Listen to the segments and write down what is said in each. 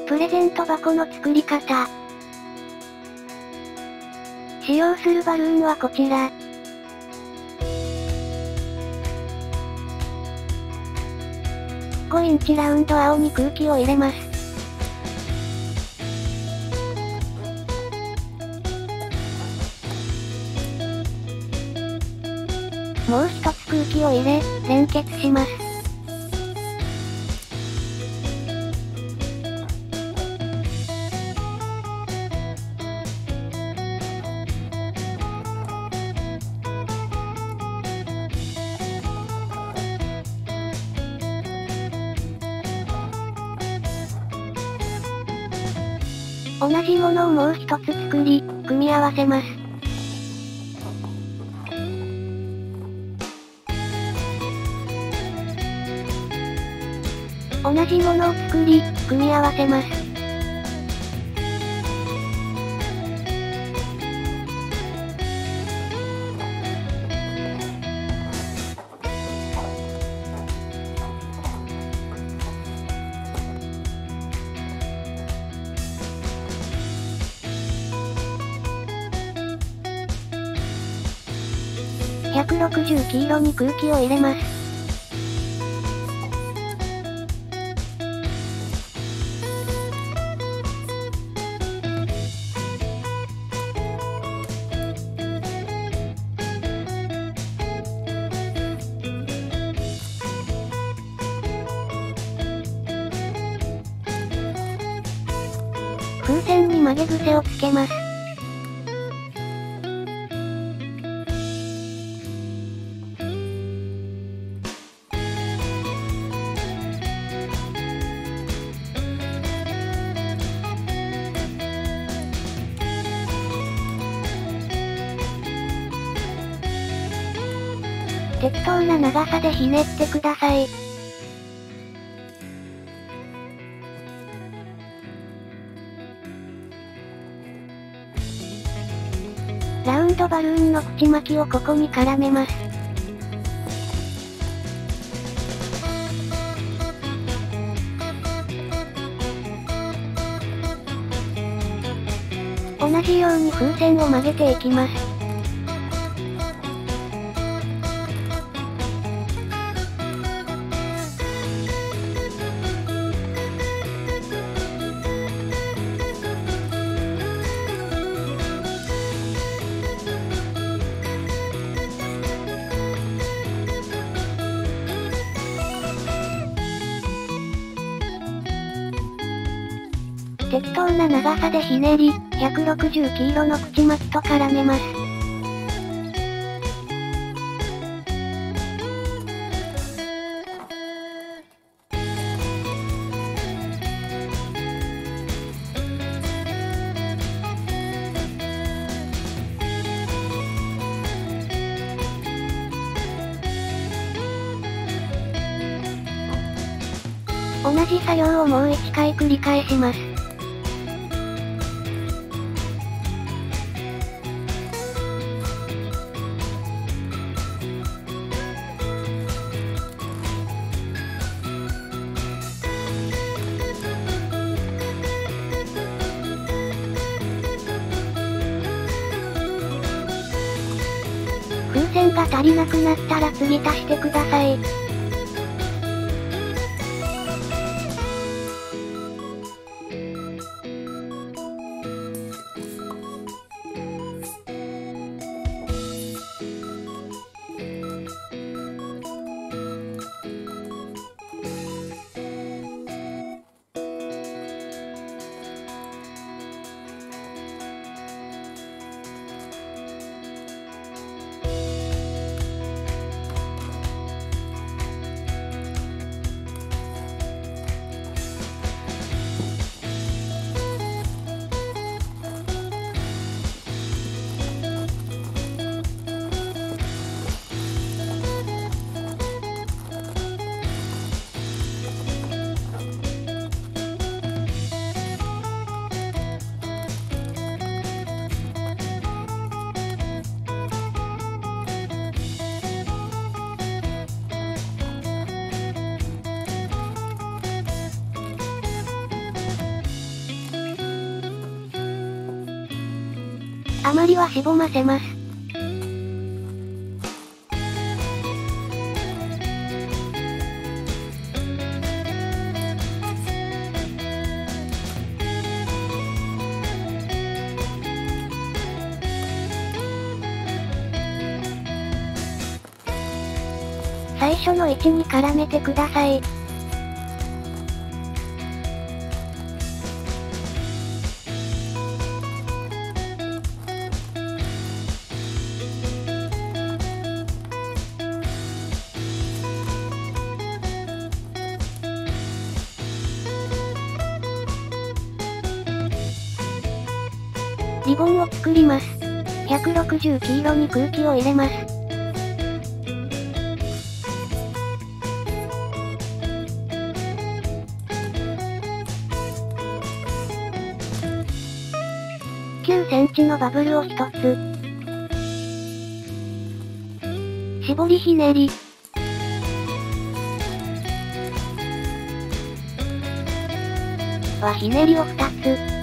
プレゼント箱の作り方。使用するバルーンはこちら。5インチラウンド青に空気を入れます。もう一つ空気を入れ、連結します。同じものをもう一つ作り、組み合わせます。同じものを作り、組み合わせます。160黄色に空気を入れます。風船に曲げ癖をつけます。適当な長さでひねってください。ラウンドバルーンの口巻きをここに絡めます。同じように風船を曲げていきます。適当な長さでひねり、160黄色の口巻きと絡めます。同じ作業をもう1回繰り返します。風船が足りなくなったら次足してください。余りはしぼませます。最初の位置に絡めてください。リボンを作ります。160黄色に空気を入れます。9センチのバブルを1つ。絞りひねり。ひねりを2つ。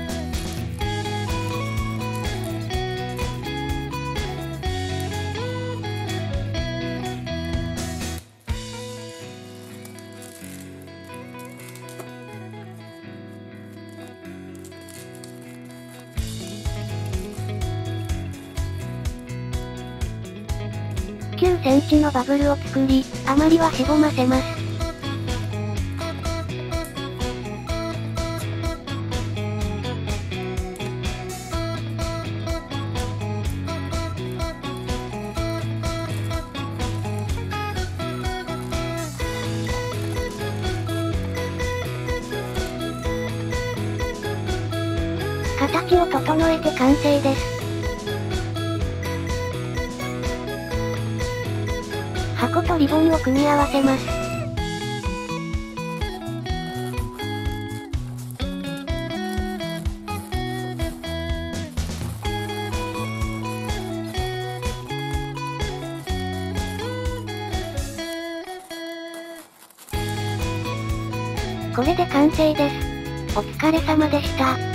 9センチのバブルを作り、余りはしぼませます。形を整えて完成です。箱とリボンを組み合わせます。これで完成です。お疲れ様でした。